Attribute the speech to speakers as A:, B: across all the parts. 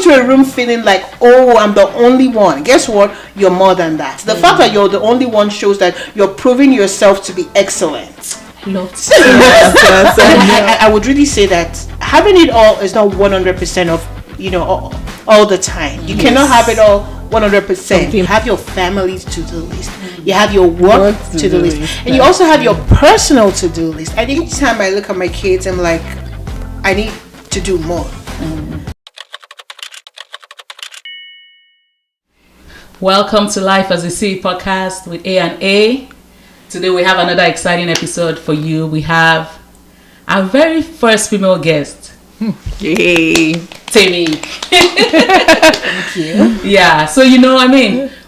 A: into a room feeling like, oh, I'm the only one. Guess what? You're more than that. The fact that you're the only one shows that you're proving yourself to be excellent. I would really say that having it all is not 100% of, all the time. You cannot have it all 100%. You have your family's to-do list. You have your work to-do list. And you also have your personal to-do list. I think each time I look at my kids, I'm like, I need to do more.
B: Welcome to Life as a C podcast with A and A. Today we have another exciting episode for you. We have our very first female guest.
C: Yay!
B: Tammy.
A: Thank you.
B: Yeah, so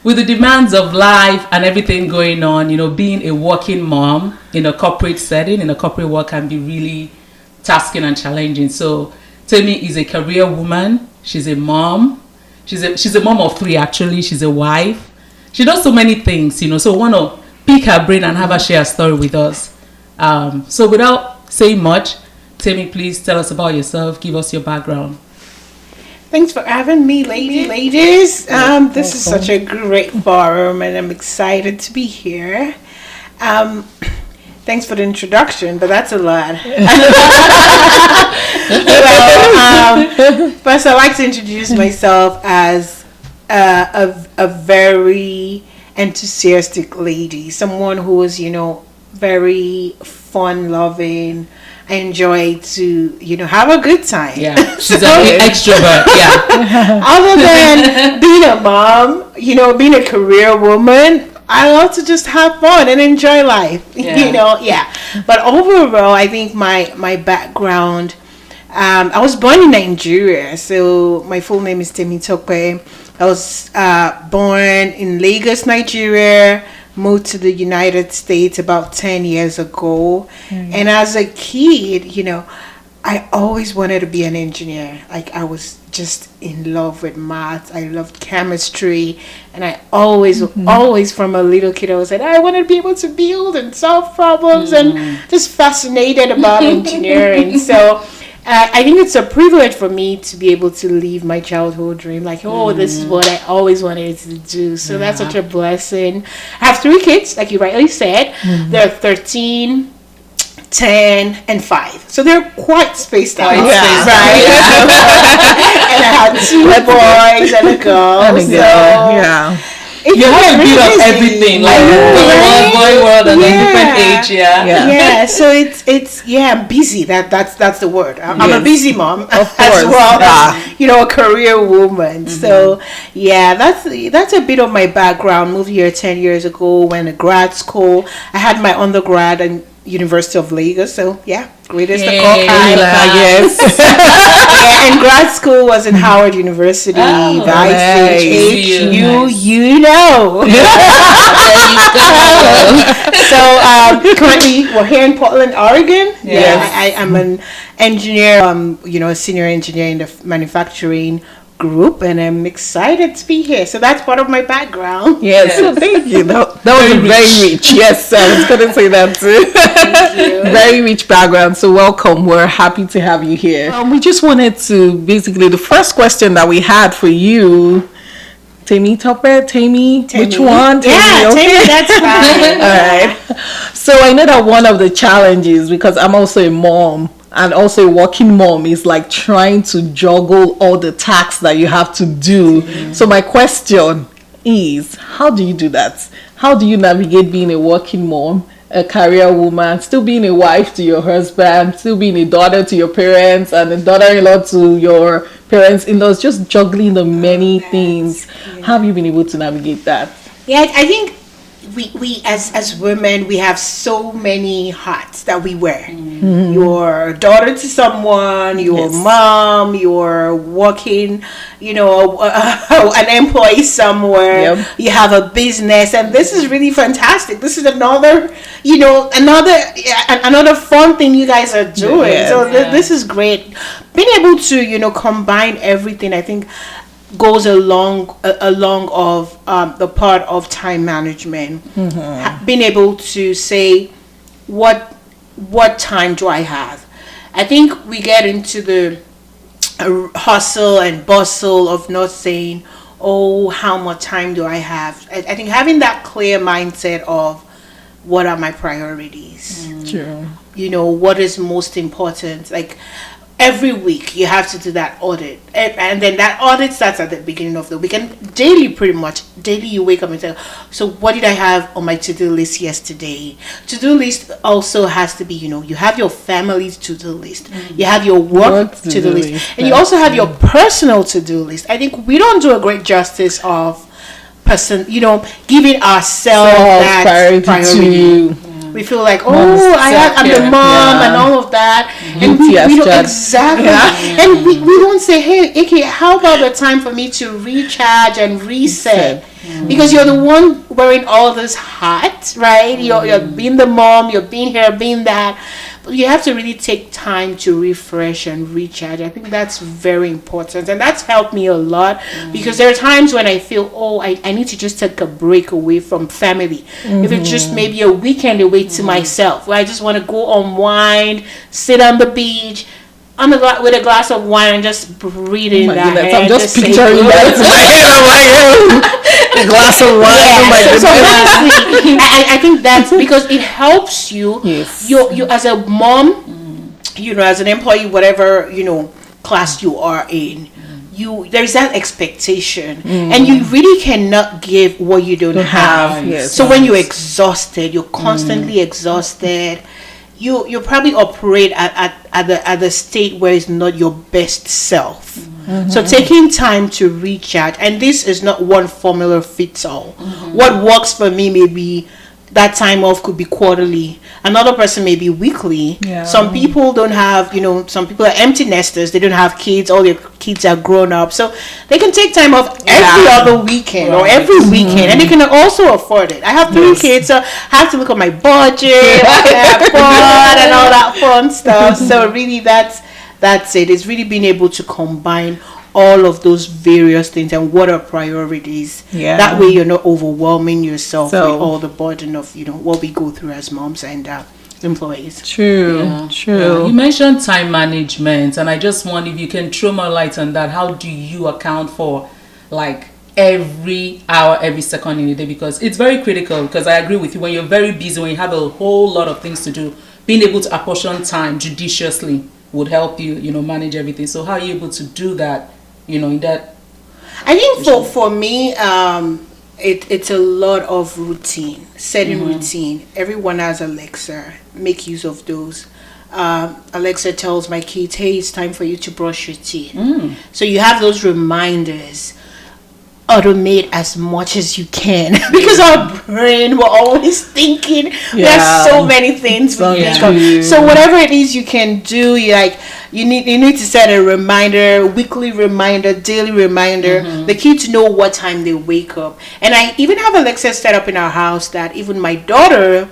B: with the demands of life and everything going on, being a working mom in a corporate setting, in a corporate work can be really tasking and challenging. So Tammy is a career woman. She's a mom. She's a mom of 3 actually. She's a wife. She does so many things, so we want to pick her brain and have her share a story with us. So without saying much, Tammy, please tell us about yourself. Give us your background.
A: Thanks for having me, ladies. This is such a great forum, and I'm excited to be here. Thanks for the introduction, but that's a lot. First, I'd like to introduce myself as a very enthusiastic lady, someone who is, very fun-loving. I enjoy to, have a good time.
B: Yeah, she's an extrovert. Yeah.
A: Other than being a mom, being a career woman, I love to just have fun and enjoy life.
B: Yeah.
A: But overall, I think my background, I was born in Nigeria, so my full name is Tammy Tope. I was born in Lagos, Nigeria. Moved to the United States about 10 years ago. And as a kid, I always wanted to be an engineer. Like, I was just in love with math. I loved chemistry. And I always from a little kid, I was like, I want to be able to build and solve problems and just fascinated about engineering. So I think it's a privilege for me to be able to live my childhood dream. Like, this is what I always wanted to do. So that's such a blessing. I have 3 kids, like you rightly said. They're 13, 10, and 5. So they're quite spaced out. Right? And I have 2 boys and a girl.
B: You have a bit of everything, like boy world, and then different age,
A: yeah. So it's I'm busy. That's the word. I'm a busy mom, of course, as well as a career woman. So that's a bit of my background. Moved here 10 years ago. Went to grad school. I had my undergrad and University of Lagos, so greatest of all time.
C: Yes.
A: And grad school was in Howard University. So currently we're here in Portland, Oregon.
C: Yes.
A: I'm an engineer, a senior engineer in the manufacturing group, and I'm excited to be here. So that's part of my background.
C: Yes. Thank you. That was very rich. Yes, I was going to say that too.
A: Thank you.
C: Very rich background. So welcome. We're happy to have you here. We just wanted to basically, the first question that we had for you, Tammy Tope, Tammy, which one?
A: Tammy, okay. Tammy, that's fine.
C: All right. So I know that one of the challenges, because I'm also a mom, and also a working mom, is like trying to juggle all the tasks that you have to do. So my question is, how do you do that? How do you navigate being a working mom, a career woman, still being a wife to your husband, still being a daughter to your parents, and a daughter-in-law to your parents-in-laws, just juggling the many things? How have you been able to navigate that?
A: Yeah, I think we as women, we have so many hats that we wear. You're a daughter to someone, you're a mom, you're working, an employee somewhere, you have a business, and this is really fantastic. This is another fun thing you guys are doing. This is great. Being able to, combine everything, I think, goes along of the part of time management. Being able to say what time do I have. I think we get into the hustle and bustle of not saying, oh, how much time do I have? I think having that clear mindset of what are my priorities,
C: True.
A: what is most important. Like every week you have to do that audit, and then that audit starts at the beginning of the week, and daily, pretty much daily, you wake up and say, so what did I have on my to-do list yesterday? To-do list also has to be, you have your family's to-do list, you have your work to-do list, and you also have your personal to-do list. I think we don't do a great justice of giving ourselves that priority. We feel like, I'm the mom and all of that, and we don't exactly, and we don't say, hey, okay, how about the time for me to recharge and reset? Because you're the one wearing all this hats, right? You're being the mom, you're being here, being that. But you have to really take time to refresh and recharge. I think that's very important, and that's helped me a lot, because there are times when I feel, I need to just take a break away from family. If it's just maybe a weekend away to myself, where I just want to go unwind, sit on the beach, with a glass of wine, and just breathe in that air.
C: I'm just picturing that in my head. I'm like, a glass of wine.
A: So honestly, I think that's because it helps you.
C: Yes.
A: You as a mom, as an employee, whatever class you are in, there's that expectation, and you really cannot give what you don't have.
C: Yes.
A: So when you're exhausted, you're constantly exhausted. You probably operate at the state where it's not your best self. So taking time to recharge, and this is not one formula fits all. What works for me may be that time off could be quarterly. Another person may be weekly.
C: Yeah.
A: Some people don't have, some people are empty nesters. They don't have kids. All their kids are grown up. So they can take time off every other weekend or every weekend. And they can also afford it. I have 3 kids, so I have to look at my budget, have fun and all that fun stuff. So really that's it. It's really being able to combine all of those various things and what are priorities. That way you're not overwhelming yourself with all the burden of what we go through as moms and employees.
C: True.
B: You mentioned time management, and I just wonder if you can throw more light on that. How do you account for like every hour, every second in the day? Because it's very critical, because I agree with you, when you're very busy, when you have a whole lot of things to do, being able to apportion time judiciously would help you manage everything. So how are you able to do that in that?
A: I think for me, it's a lot of routine, setting routine. Everyone has Alexa. Make use of those. Alexa tells my kids, hey, it's time for you to brush your teeth. So you have those reminders. Automate as much as you can, because our brain, we're always thinking. There's so many things we think of. So whatever it is you can do, you need to set a reminder, weekly reminder, daily reminder. The kids know what time they wake up, and I even have Alexa set up in our house that even my daughter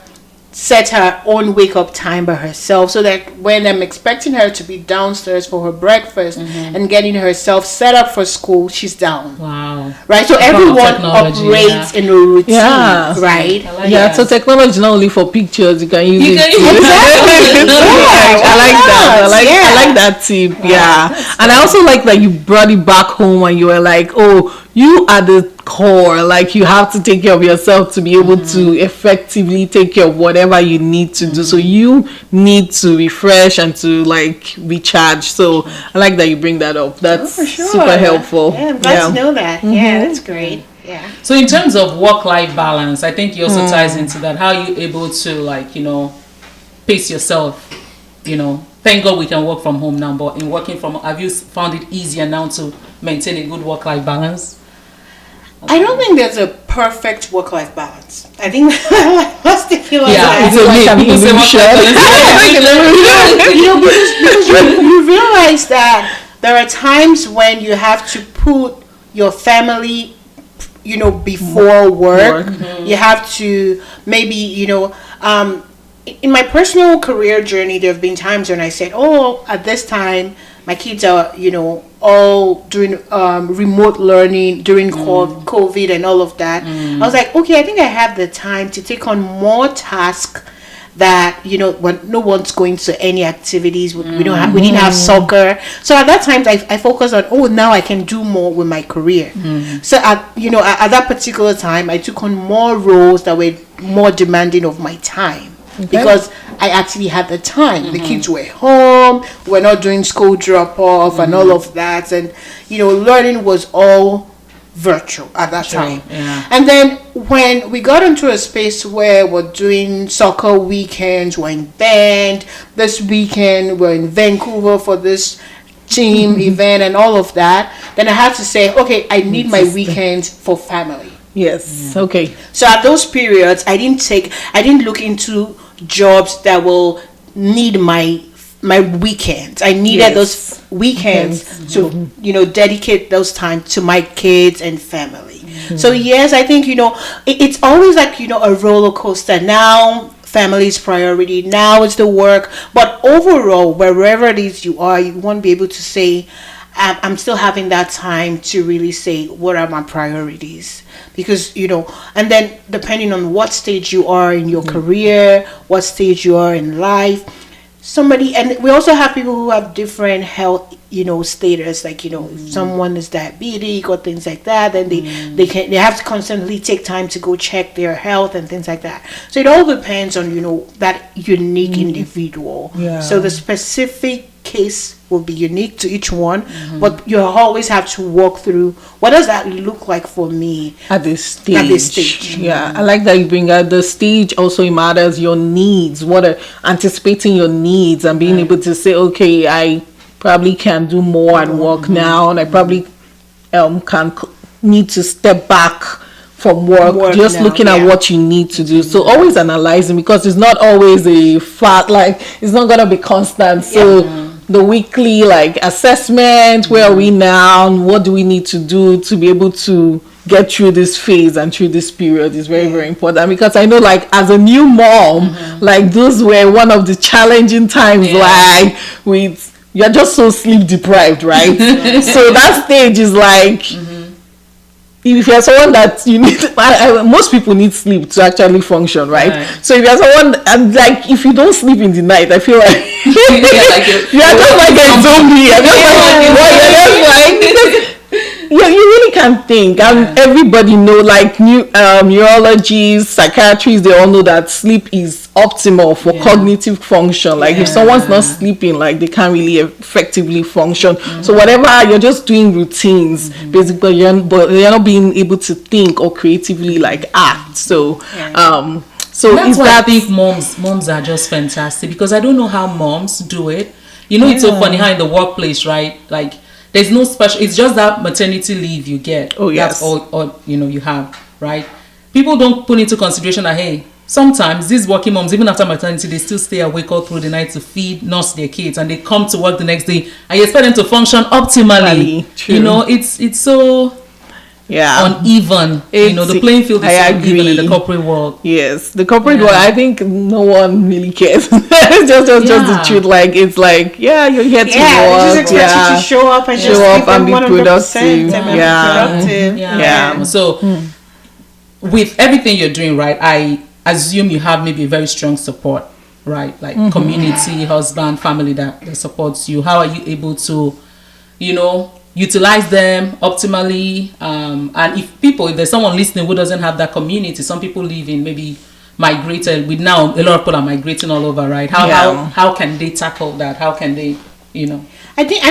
A: set her own wake up time by herself, so that when I'm expecting her to be downstairs for her breakfast and getting herself set up for school, she's down.
B: Wow.
A: Right? So everyone operates in a routine. Right?
C: So technology is not only for pictures, you can use it.
A: Exactly.
C: I like that tip. And I also like that you brought it back home and you were like, you are the core. Like, you have to take care of yourself to be able to effectively take care of whatever you need to do. So you need to refresh and to recharge. So I like that you bring that up. That's super helpful.
A: I'm glad to know that. That's great.
B: So in terms of work-life balance, I think it also ties into that. How are you able to pace yourself? Thank God we can work from home now, but in working from home, have you found it easier now to maintain a good work-life balance?
A: I don't think there's a perfect work-life balance. I think let's take it because you realize that there are times when you have to put your family, before work. You have to maybe, in my personal career journey, there have been times when I said, at this time, my kids are, all doing remote learning during COVID and all of that. I was like, okay, I think I have the time to take on more tasks that, you know, when no one's going to any activities, we didn't have soccer. So at that time, I focused on, now I can do more with my career. So at that particular time, I took on more roles that were more demanding of my time. Because I actually had the time. The kids were home. We're not doing school drop off and all of that. And, you know, learning was all virtual at that time.
B: Yeah.
A: And then when we got into a space where we're doing soccer weekends, we're in band. This weekend, we're in Vancouver for this team event and all of that. Then I had to say, okay, I need my weekends for family.
C: Yes. Okay.
A: So at those periods, I didn't look into jobs that will need my weekends. I needed those weekends to, you know, dedicate those time to my kids and family. So yes, I think, you know, it's always like, you know, a roller coaster. Now family is priority. Now it's the work. But overall, wherever it is you are, you want to be able to say, I'm still having that time to really say, what are my priorities? Because, you know, and then depending on what stage you are in your career, what stage you are in life, and we also have people who have different health, you know, status. Like, you know, if someone is diabetic or things like that, then they have to constantly take time to go check their health and things like that. So it all depends on, you know, that unique individual.
C: Yeah.
A: So the specific case will be unique to each one, but you always have to walk through, what does that look like for me
C: at this stage. Yeah, I like that you bring out the stage. Also, it matters your needs, anticipating your needs and being able to say, okay, I probably can do more at work now, and I probably need to step back from work just now, looking at what you need to do. So always analyzing, because it's not always a fat, like it's not gonna be constant. So the weekly like assessment, where are we now, what do we need to do to be able to get through this phase and through this period is very, very important. Because I know, like, as a new mom, like those were one of the challenging times, like you're just so sleep deprived, right? So that stage is like, if you're someone that you need, most people need sleep to actually function, right? So if you're someone, and like, if you don't sleep in the night, I feel like you're just like a zombie. You really can't think. And everybody know, like, neurologists, psychiatrists, they all know that sleep is optimal for cognitive function. Like, if someone's not sleeping, like, they can't really effectively function. So whatever, you're just doing routines, basically, but you're not being able to think or creatively, like, act. So so
B: that's why I think moms are just fantastic, because I don't know how moms do it. You know, it's so funny how in the workplace, right, like, there's no special, it's just that maternity leave you get. Oh, yes. That's all you know, you have, right? People don't put into consideration that, hey, sometimes these working moms, even after maternity, they still stay awake all through the night to feed, nurse their kids, and they come to work the next day, and you expect them to function optimally. You know, it's so uneven. You know, the playing field is so uneven in the corporate world.
C: Yes, the corporate world, I think no one really cares. It's just the truth. Like, it's like, you're here to work.
A: Just expect you to show up and
C: be productive.
B: So with everything you're doing, right, I assume you have maybe a very strong support, right? Like community, husband, family that supports you. How are you able to, you know, utilize them optimally? And if there's someone listening who doesn't have that community, some people live in maybe migrated, with now a lot of people are migrating all over, right? How can they tackle that? How can they, you know?
A: I think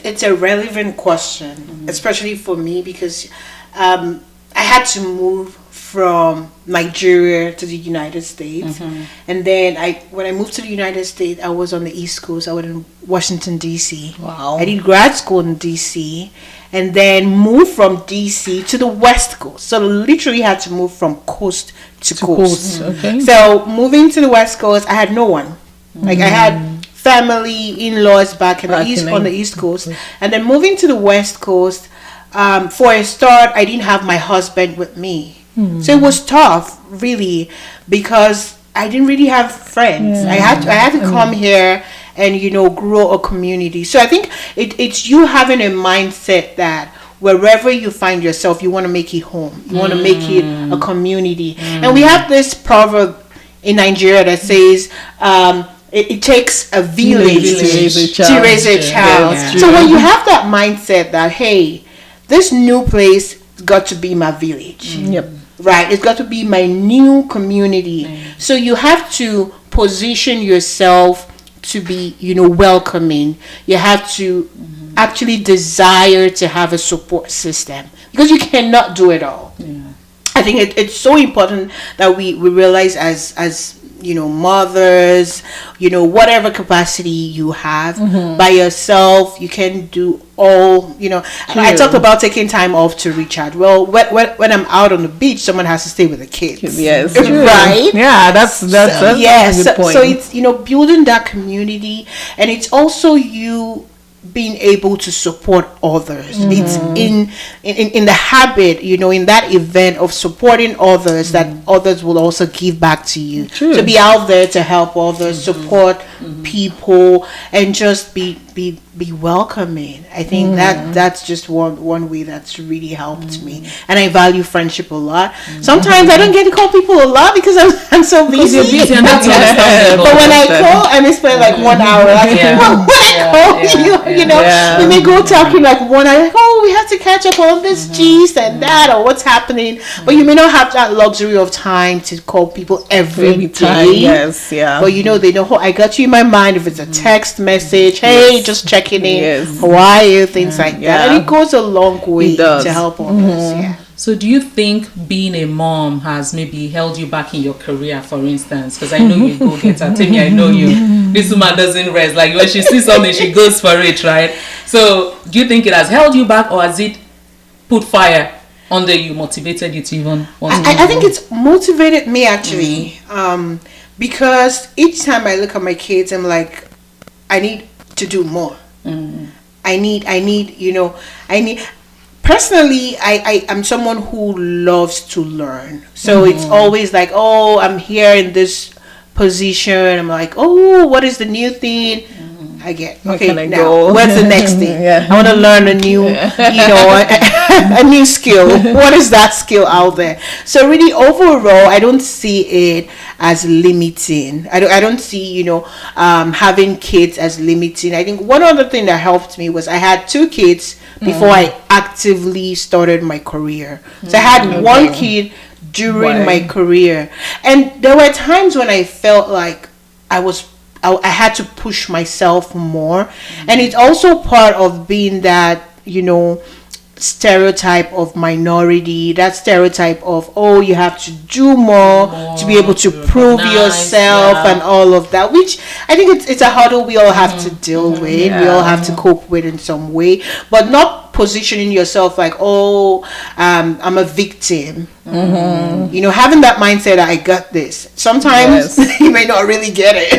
A: it's a relevant question, especially for me, because I had to move from Nigeria to the United States, and then when I moved to the United States, I was on the East Coast. I was in Washington, D.C.
C: Wow.
A: I did grad school in D.C. and then moved from D.C. to the West Coast. So literally had to move from coast to coast.
C: Okay.
A: So moving to the West Coast, I had no one. Like, I had family, in-laws back on the East Coast, and then moving to the West Coast. For a start, I didn't have my husband with me. So it was tough, really, because I didn't really have friends. I had to come here and, you know, grow a community. So I think it's you having a mindset that wherever you find yourself, you want to make it home. You want to make it a community. And we have this proverb in Nigeria that says it takes a village to raise a child.
C: Yeah.
A: So when you have that mindset that, hey, this new place got to be my village.
C: Yep.
A: Right? It's got to be my new community. So you have to position yourself to be, welcoming. You have to actually desire to have a support system, because you cannot do it all. I think it's so important that we realize as mothers, whatever capacity you have, by yourself, you can do all, I talked about taking time off to recharge. Well, when I'm out on the beach, someone has to stay with the kids.
C: Yes.
A: Right?
C: Yeah, that's a good point.
A: So it's, building that community, and it's also you being able to support others. It's in the habit, in that event of supporting others, that others will also give back to you. To be out there to help others, support people, and just be welcoming. I think that's just one way that's really helped me. And I value friendship a lot. Sometimes I don't get to call people a lot because I'm so busy.
B: You're busy and that's
A: But when I call, I may spend like 1 hour. We may go talking like 1 hour, like, oh, we have to catch up on this gist and that, or what's happening. But you may not have that luxury of time to call people every
C: time.
A: day.
C: Yes, yeah.
A: But they know, I got you in my mind. If it's a text message, hey, just checking in. How are you? Things like that. And it goes a long way to help others. Yeah.
B: So do you think being a mom has maybe held you back in your career, for instance? Because I know you go getter. Tammy, I know you. This woman doesn't rest. Like when she sees something, she goes for it, right? So do you think it has held you back, or has it put fire under you, motivated you to even want to
A: I think it's motivated me actually. Because each time I look at my kids, I'm like, I need to do more. I need personally, I am someone who loves to learn. So it's always like, oh, I'm here in this position. I'm like, oh, what is the new thing? I get, okay, now, what's the next thing? I want to learn a new, a new skill. What is that skill out there? So really, overall, I don't see it as limiting. I don't see, having kids as limiting. I think one other thing that helped me was I had 2 kids before I actively started my career. So I had 1 kid during my career. And there were times when I felt like I had to push myself more. And it's also part of being that, stereotype of minority, that stereotype of, oh, you have to do more to be able to prove yourself and all of that, which I think it's a hurdle we all have to deal with. We all have to cope with in some way, but not positioning yourself like, oh, I'm a victim. Having that mindset that I got this. Sometimes you may not really get it,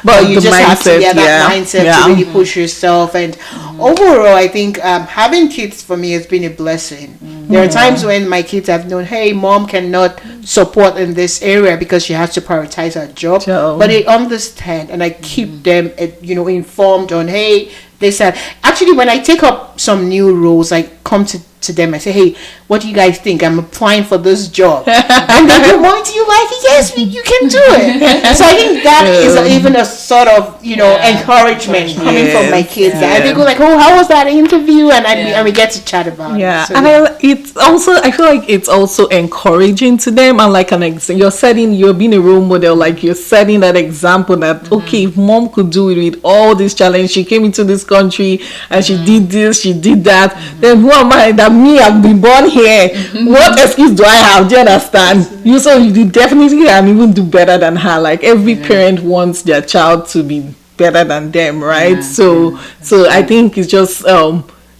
A: but you just have to get that mindset to really push yourself. And overall, I think having kids for me has been a blessing. There are times when my kids have known, hey, mom cannot support in this area because she has to prioritize her job, but they understand, and I keep them informed on, hey, they said, actually, when I take up some new roles, I come to them and say, hey, what do you guys think? I'm applying for this job. And they go, Mom, do you like it? Yes, you can do it. So I think that is even a sort of, encouragement coming from my kids. And they go like, oh, how was that interview? And we get to chat about it. So,
C: it's also, I feel like it's also encouraging to them. And like you're being a role model, like you're setting that example that, okay, if mom could do it with all these challenges, she came into this country and she did this, she did that, then who am I that I've been born here? What excuse do I have? Do you understand? You definitely can even do better than her. Like every parent wants their child to be better than them, right? So I think it's just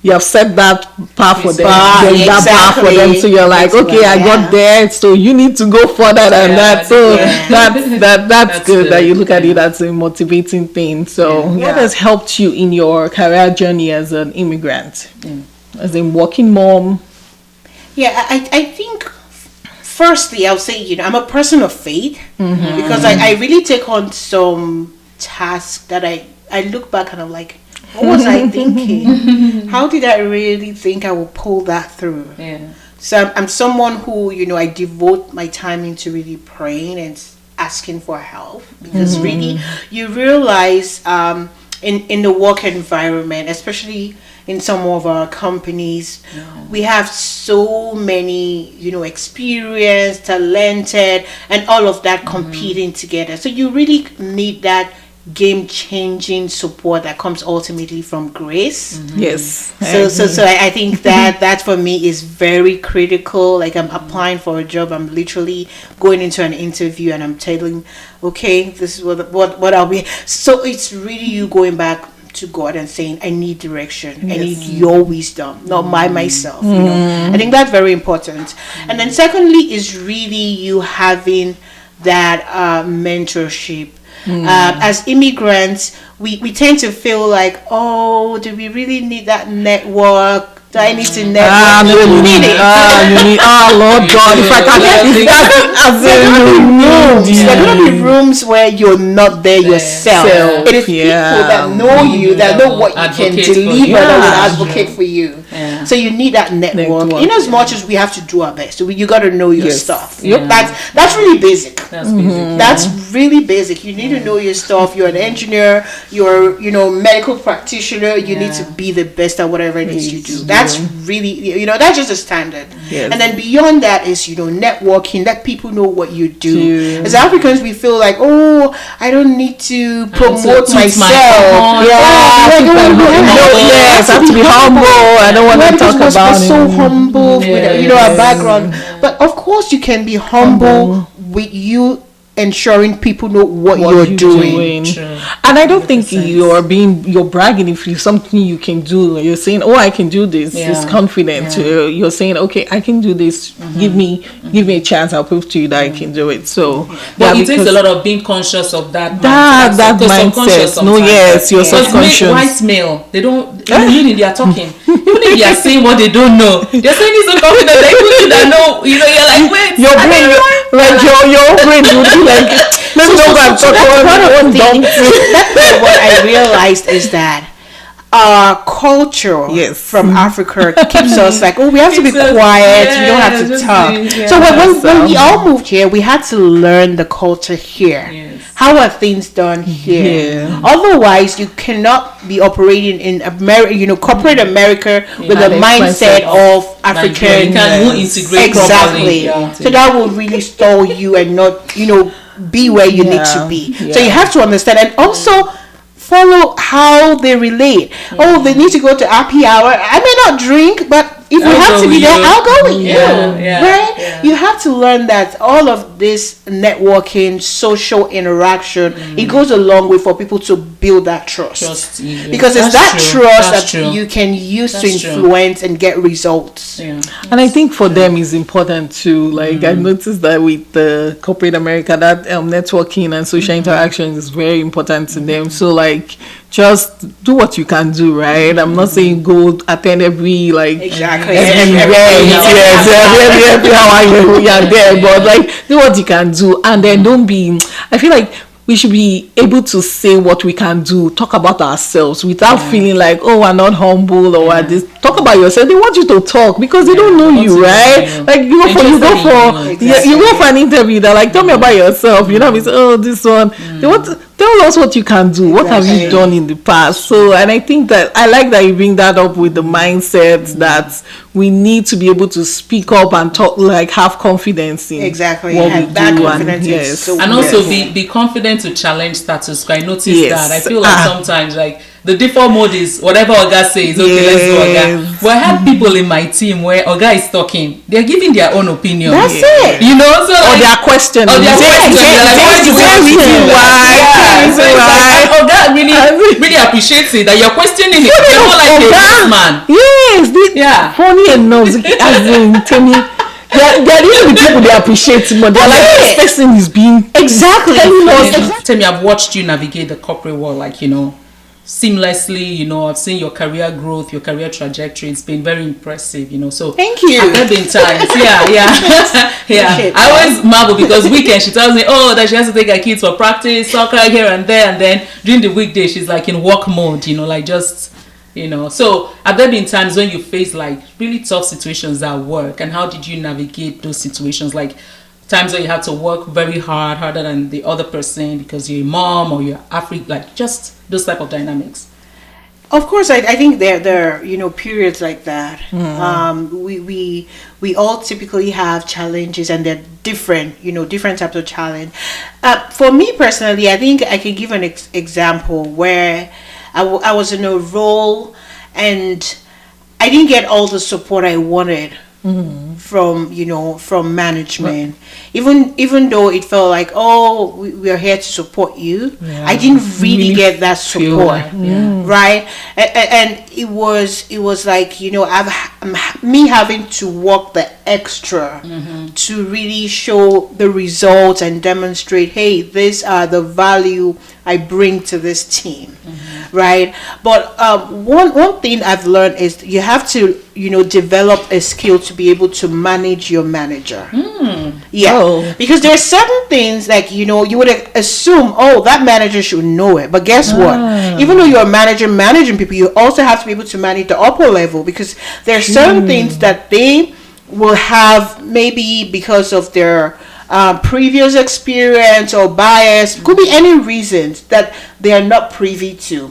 C: you have set that path for them, that path for them. So you're like, okay, I got there, so you need to go further than that. So that's good that you look at it as a motivating thing. So what has helped you in your career journey as an immigrant, as a working mom?
A: Yeah, I think firstly I'll say, I'm a person of faith, because I really take on some tasks that I look back and I'm like, what was I thinking? How did I really think I would pull that through? So I'm someone who, I devote my time into really praying and asking for help, because really you realize in the work environment, especially in some of our companies, we have so many, experienced, talented, and all of that competing together. So you really need that game-changing support that comes ultimately from grace.
C: Yes.
A: So I think that for me is very critical. Like, I'm applying for a job, I'm literally going into an interview and I'm telling, okay, this is what I'll be. So it's really you going back to God and saying, I need direction. I need your wisdom, not myself. I think that's very important. And then secondly is really you having that mentorship. As immigrants, we tend to feel like, oh, do we really need that network? Do I need to network?
C: You need it. Lord God, if I can get
A: there are going to be rooms where you're not there yourself. It is people that know you, that know what you can deliver, that will advocate for you. So you need that network. In as much as we have to do our best, you got to know your stuff. That's really basic. That's really basic. You need to know your stuff. You're an engineer. You're medical practitioner. You need to be the best at whatever it is you do. That's really that's just a standard. And then beyond that is networking. Let people know what you do. As Africans, we feel like, oh, I don't need to promote myself.
C: Yes, I have to be humble. I don't want to talk about it.
A: So humble with our background. But of course, you can be humble with you ensuring people know what you're doing.
C: And I don't think you're bragging if it's something you can do. You're saying, oh, I can do this. It's confident. You're saying, okay, I can do this. Give me a chance. I'll prove to you that I can do it. So
B: but it takes a lot of being conscious of that
C: mindset. No, yes, you're subconscious.
B: White male, they don't even they are talking. Even if they are saying what they don't know, they're saying it so confident that even you that know, you're like, wait,
C: your brain, your brain would be like, let me know what I'm talking
A: about. What I realized is that our culture from Africa keeps us like, oh, we have to be quiet, we don't have to talk. So when we all moved here, we had to learn the culture here. How are things done here? Otherwise, you cannot be operating in America, corporate America with the mindset of African.
B: You can integrate
A: exactly. So that will really stall you and not, be where you need to be. So you have to understand, and also follow how they relate. Oh, they need to go to happy hour. I may not drink, but if you have to be there, I'll go with you. Right? You have to learn that all of this networking, social interaction, it goes a long way for people to build that trust. Because it's that trust that you can use to influence and get results.
C: And I think for them it's important too. Like I noticed that with the corporate America, that networking and social interaction is very important to them. So like, just do what you can do, right? I'm not saying go attend every every how you are there, but like do what you can do, and then don't be. I feel like we should be able to say what we can do, talk about ourselves without feeling like, oh, we're not humble or we're this. Talk about yourself. They want you to talk because they don't know you, right? Like you go for an interview. They're like, tell me about yourself. This one. They want to tell us what you can do. What have you done in the past? So, and I think that I like that you bring that up with the mindset that we need to be able to speak up and talk, like have confidence in what we do.
B: And also be confident to challenge status quo. I noticed that. I feel like sometimes the default mode is whatever Oga says, okay, let's do Oga. Well, I had people in my team where Oga is talking, they're giving their own opinion.
A: That's it.
B: So
C: or they are questioning.
B: Oga really appreciates it that you're questioning it. You're not like a man.
C: Yes, funny enough, as in Tammy. They're even the people they appreciate, but they're like, this person is being
A: exactly.
B: Tammy, I've watched you navigate the corporate world, seamlessly. I've seen your career growth, your career trajectory. It's been very impressive. So
A: thank you.
B: There have been times, I always marvel because weekend she tells me, that she has to take her kids for practice, soccer here and there, and then during the weekday she's like in work mode. So have there been times when you face like really tough situations at work, and how did you navigate those situations? Like, times where you have to work very hard, harder than the other person because you're a mom or you're African, like just those type of dynamics?
A: Of course, I think there are, periods like that. We all typically have challenges, and they're different, different types of challenge. For me personally, I think I can give an example where I was in a role and I didn't get all the support I wanted from management. Even though it felt like, oh, we are here to support you, I didn't really get that support, right? And it was like, me having to work the extra to really show the results and demonstrate, hey, these are the value I bring to this team, right? But one thing I've learned is you have to, develop a skill to be able to manage your manager. Because there are certain things like, you would assume, oh, that manager should know it. But guess what? Even though you're a manager managing people, you also have to be able to manage the upper level, because there are certain things that they will have, maybe because of their previous experience or bias, could be any reasons that they are not privy to.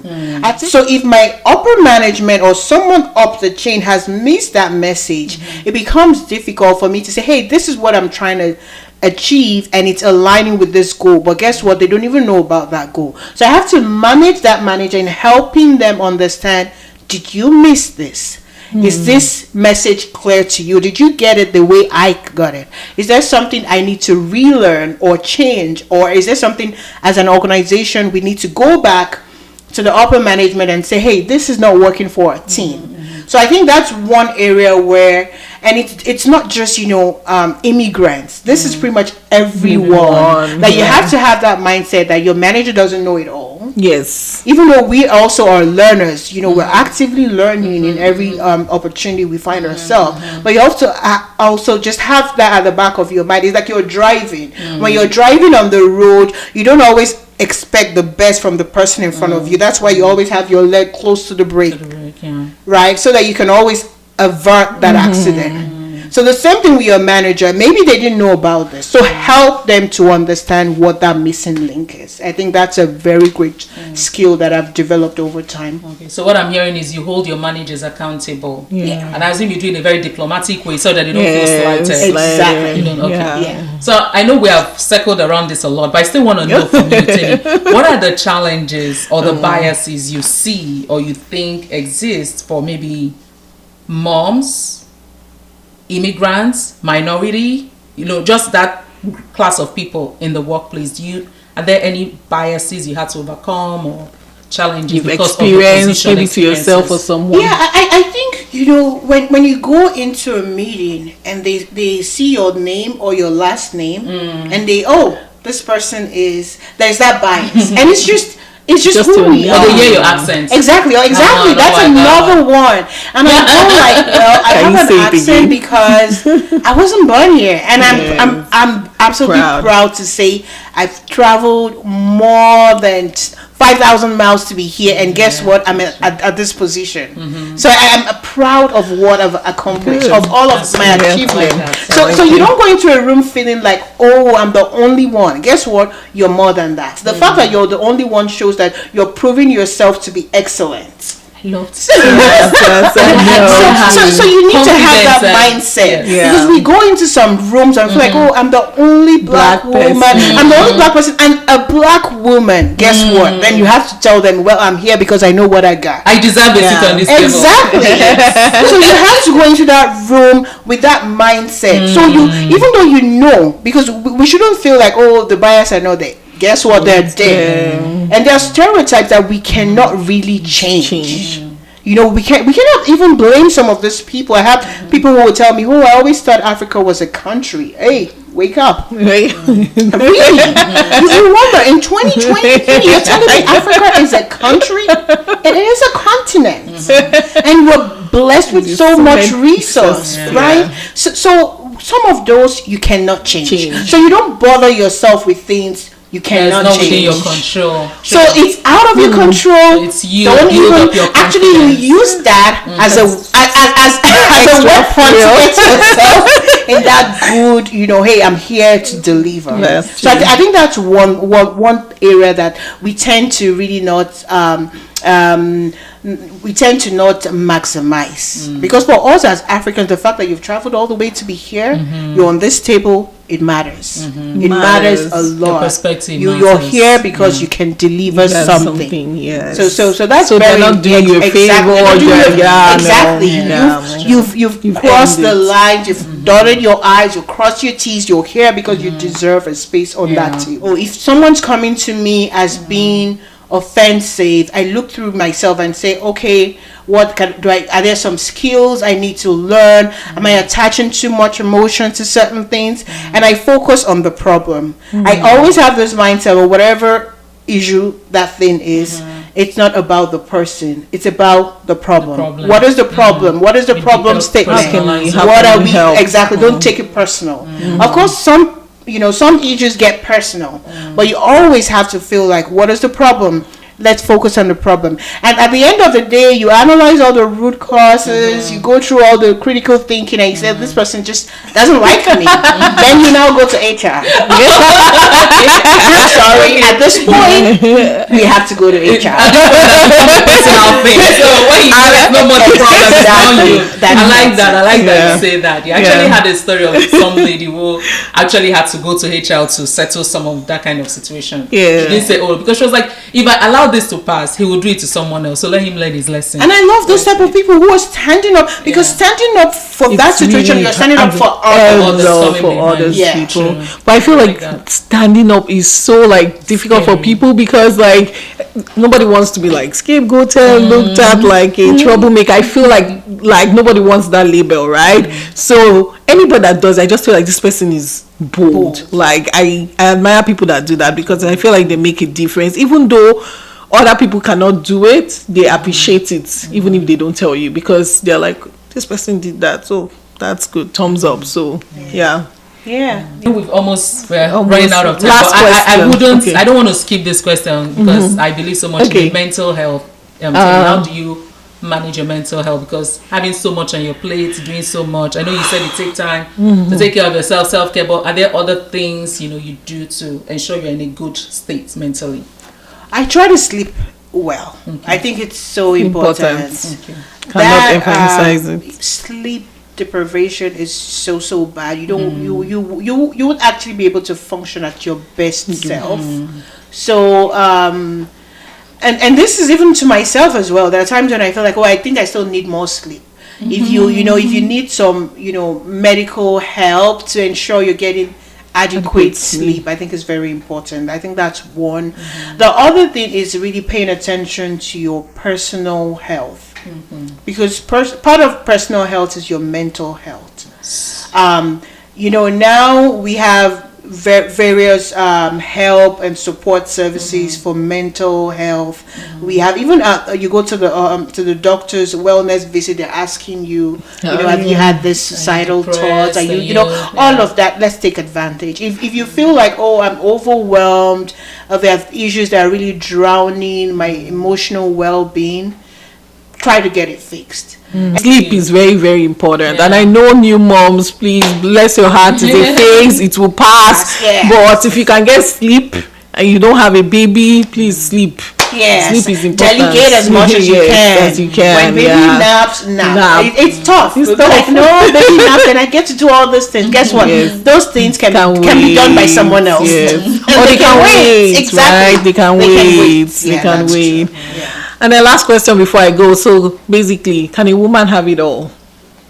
A: So if my upper management or someone up the chain has missed that message, it becomes difficult for me to say, hey, this is what I'm trying to achieve and it's aligning with this goal. But guess what? They don't even know about that goal. So I have to manage that manager and helping them understand, did you miss this? Is this message clear to you? Did you get it the way I got it? Is there something I need to relearn or change? Or is there something as an organization we need to go back to the upper management and say, hey, this is not working for our team? So I think that's one area where, and it's not just, immigrants. This is pretty much everyone. That you have to have that mindset that your manager doesn't know it all.
C: Yes.
A: Even though we also are learners, we're actively learning in every opportunity we find ourselves. But you also just have that at the back of your mind. It's like you're driving. When you're driving on the road, you don't always expect the best from the person in front of you. That's why you always have your leg close to the brake, right? So that you can always avert that accident. So the same thing with your manager. Maybe they didn't know about this. So help them to understand what that missing link is. I think that's a very great skill that I've developed over time.
B: Okay. So what I'm hearing is you hold your managers accountable. And I assume you do it in a very diplomatic way so that they don't feel slighted.
A: Exactly.
B: So I know we have circled around this a lot, but I still want to know from you, Tammy, what are the challenges or the biases you see or you think exist for maybe moms, immigrants, minority, just that class of people in the workplace? Are there any biases you had to overcome or challenges
C: you've
B: because
C: experienced,
B: of the
C: maybe to yourself or someone?
A: I think when you go into a meeting and they see your name or your last name and this person there's that bias and it's just who we are.
B: Or they hear your accent.
A: Exactly. That's another one. And I feel like, I have an accent because I wasn't born here, and I'm absolutely proud to say I've traveled more than 5,000 miles to be here, and guess what? I'm at this position. So I am proud of what I've accomplished, of all of my achievements. So you don't go into a room feeling like, oh, I'm the only one. Guess what? You're more than that. The fact that you're the only one shows that you're proving yourself to be excellent.
B: I love
A: so you need to have that mindset, because we go into some rooms and feel like, oh, I'm the only black woman, I'm the only black person and a black woman. Guess what? Then you have to tell them, well, I'm here because I know what I got.
B: I deserve a seat on this table.
A: Exactly. So you have to go into that room with that mindset. So even though because we shouldn't feel like, oh, the bias are not there. Guess what? They're there. And there are stereotypes that we cannot really change. We cannot even blame some of these people. I have people who will tell me, I always thought Africa was a country. Hey, wake up. Really? You wonder, in 2020, you're telling me Africa is a country? It is a continent. And we're blessed with so much resource, right? So some of those you cannot change. So you don't bother yourself with things you cannot
B: not
A: change.
B: Within your control.
A: So it's out of your control.
B: It's you.
A: Don't
B: Build up your
A: you use that as a weapon to get yourself in that good, hey, I'm here to deliver.
C: That's
A: So
C: true.
A: I think that's one area that we tend to really not we tend to not maximize, because for us as Africans, the fact that you've traveled all the way to be here, you're on this table, it matters. It matters a lot.
B: Your perspective
A: You're
B: matters.
A: here because you can deliver
C: That's
A: something.
C: yes.
A: So that's
C: So they're
A: very
C: not doing you a
A: exactly.
C: favor.
A: They're not doing you-
C: Yeah,
A: exactly.
C: no.
A: You've crossed
C: earned
A: the
C: it.
A: line. You've dotted your I's. You crossed your T's. You're here because you deserve a space on that table. Oh, if someone's coming to me as being offensive, I look through myself and say, okay, what are there some skills I need to learn? Am I attaching too much emotion to certain things? And I focus on the problem. I always have this mindset, or whatever issue that thing is, it's not about the person, it's about the problem. What is the problem? What is the problem statement? What are we exactly? Don't take it personal. Of course, some issues get personal, but you always have to feel like, what is the problem? Let's focus on the problem. And at the end of the day, you analyze all the root causes, you go through all the critical thinking, and you say, this person just doesn't like me. Then you now go to HR. Sorry, at this point, we have to go to HR.
B: Personal thing. So when you say no more problems around you, I like that you say that. You actually had a story of some lady who actually had to go to HR to settle some of that kind of situation.
C: Yeah.
B: She didn't say, because she was like, if I allow this to pass, he will do it to someone else. So let him learn his lesson.
A: And I love those type of people who are standing up, because standing up for that situation, you're standing up for
C: others people.
B: True.
C: But I feel like standing up is so like difficult for people, because like nobody wants to be like scapegoated, looked at like a troublemaker. I feel like nobody wants that label, right? So anybody that does, I just feel like this person is bold. Like I admire people that do that, because I feel like they make a difference. Even though other people cannot do it, they appreciate it, even if they don't tell you, because they're like, this person did that, so that's good, thumbs up. So yeah.
B: We've we're running out of time.
C: Last question.
B: I don't want to skip this question, because I believe so much in mental health. How do you manage your mental health? Because having so much on your plate, doing so much, I know you said you take time to take care of yourself, self-care, but are there other things you do to ensure you're in a good state mentally?
A: I try to sleep well. I think it's so important.
C: Cannot emphasize it.
A: Sleep deprivation is so bad. You don't you would actually be able to function at your best self. So and this is even to myself as well. There are times when I feel like, I think I still need more sleep. If you need some medical help to ensure you're getting adequate sleep, I think is very important. I think that's one. The other thing is really paying attention to your personal health, because part of personal health is your mental health. Now we have various help and support services for mental health. We have even you go to the doctor's wellness visit, they're asking you, have you had this suicidal thoughts? Are you all of that? Let's take advantage. If you feel like, I'm overwhelmed, there are issues that are really drowning my emotional well-being, try to get it fixed.
C: Sleep is very, very important, and I know new moms, please bless your heart, it's a phase, it will pass. But if you can get sleep and you don't have a baby, please sleep. Sleep is important.
A: Delegate as much as you can. When baby naps, it's tough. Like, no, baby naps, and I get to do all those things. Guess what? Those things can be done by someone else.
C: Or they can wait. Exactly. Right? They can wait. And the last question before I go. So basically, can a woman have it all?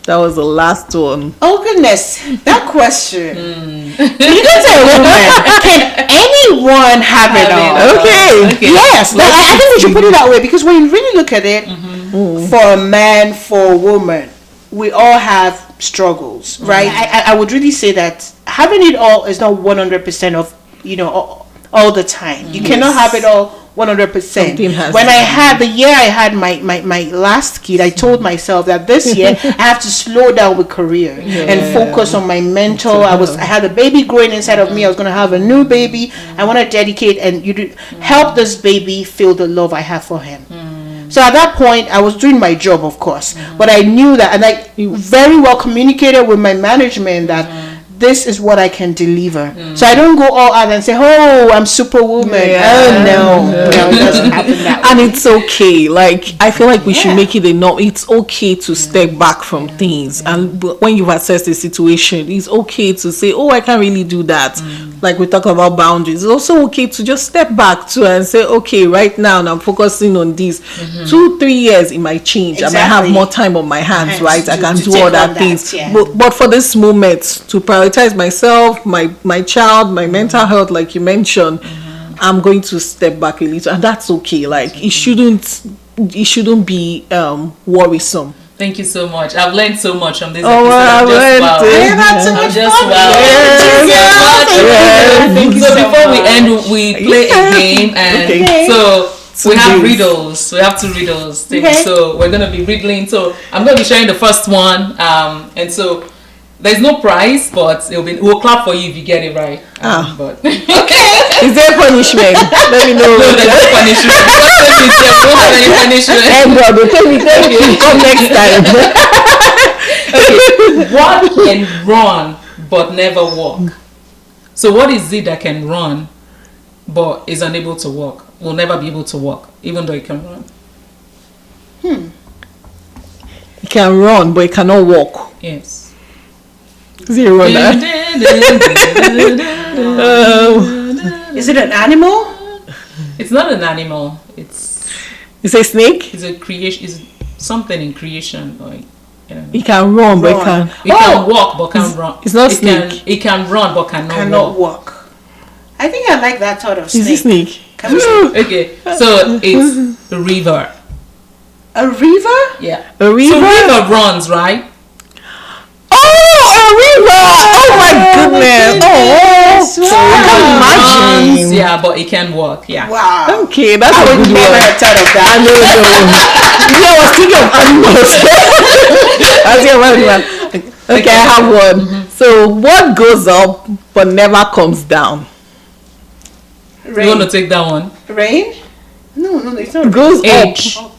C: That was the last one.
A: Oh goodness, that question. You can say a woman. Can anyone have it all? Okay. Yes, I think we should put it that way, because when you really look at it, for a man, for a woman, we all have struggles, right? I would really say that having it all is not 100% of all the time. You cannot have it all 100%. When the year I had my last kid, I told myself that this year I have to slow down with career and focus on my mental. I had a baby growing inside of me. I was going to have a new baby. I want to dedicate and help this baby feel the love I have for him. So at that point, I was doing my job, of course, but I knew that, and I very well communicated with my management that this is what I can deliver. So I don't go all out and say, "Oh, I'm superwoman." Oh no, it doesn't happen that way.
C: And it's okay. Like, I feel like we should make it enough. It's okay to step back from things, and when you've assessed the situation, it's okay to say, "Oh, I can't really do that." Like we talk about boundaries, it's also okay to just step back too and say, "Okay, right now I'm focusing on this. 2-3 years it might change. I might have more time on my hands, right? I can do other things." But for this moment, to prioritize myself, my child, my mental health, like you mentioned, I'm going to step back a little, and that's okay. Like, it shouldn't be worrisome.
B: Thank you so much. I've learned so much from this
C: Oh,
B: episode. I'm just wow.
A: Thank you
B: So
A: so
B: before we
A: much.
B: end, we play a game, and so we have riddles. We have 2 riddles. So we're gonna be riddling. So I'm gonna be sharing the first one, and so there's no prize, but we'll clap for you if you get it right. But
C: Is there punishment? Let me know.
B: no, there's no punishment. We don't have any punishment.
C: Hey, brother, thank you. Come next time.
B: Okay, what can run but never walk? So what is it that can run but is unable to walk? Will never be able to walk, even though it can run.
C: It can run, but it cannot walk.
B: Yes.
C: Is it a runner?
A: Is it an animal?
B: It's not an animal. It's
C: a snake?
B: a creation. It's something in creation. Like,
C: it can run, but it can.
B: It can walk, but can't run.
C: It's not snake.
B: It can run, but cannot
A: walk. I think I like that thought of snake.
C: Is it snake?
B: Okay, so it's a river.
A: A river?
B: Yeah.
C: A river?
B: So river runs, right?
C: Oh, a river! Oh my goodness! Imagine.
B: Runs, yeah, but it can walk. Yeah.
A: Wow.
C: Okay, that's
A: I
C: a
A: would
C: good
A: never
C: one.
A: have thought of that.
C: I know. I was thinking of animals. Okay, I have one. So, what goes up but never comes down?
B: You want to take that one?
A: Rain? No, it's not.
C: Goes
B: Age.
C: up.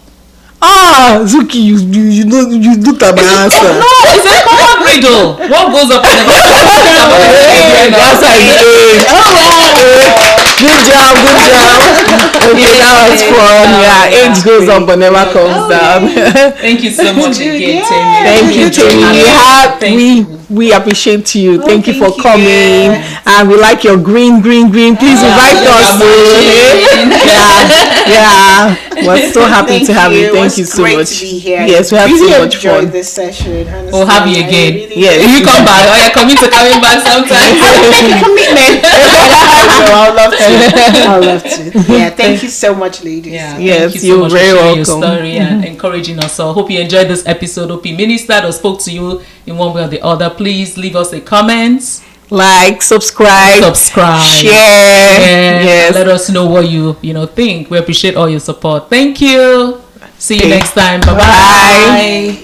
C: Zuki, you know, you looked at my answer.
B: No, it's a common riddle. What goes up and never comes down?
C: That's how it is. Good job. Okay, that was fun. Yeah, age goes up but never comes down.
B: Thank you so much again, Tammy.
C: Thank you, Tammy. We appreciate you. Thank you for coming. And we like your green. Please invite us. Yeah. We're so happy to have you. Thank you so much.
A: To be here.
C: Yes, we had
A: really
C: so much fun.
A: This session. Honestly.
B: We'll have you again.
A: Really
C: Yes.
B: If you come back, or you're coming back sometime.
A: make a commitment. I'd love to. Yeah, thank you so much, ladies.
B: Yeah,
C: yes,
B: thank you so
C: you're
B: much
C: very
B: for sharing
C: welcome.
B: your story and encouraging us all. Hope you enjoyed this episode. Hope you ministered or spoke to you in one way or the other. Please leave us a comment.
C: Like, subscribe, share.
B: Yes. Let us know what you think. We appreciate all your support. Thank you. See you next time. Bye-bye.
C: Bye.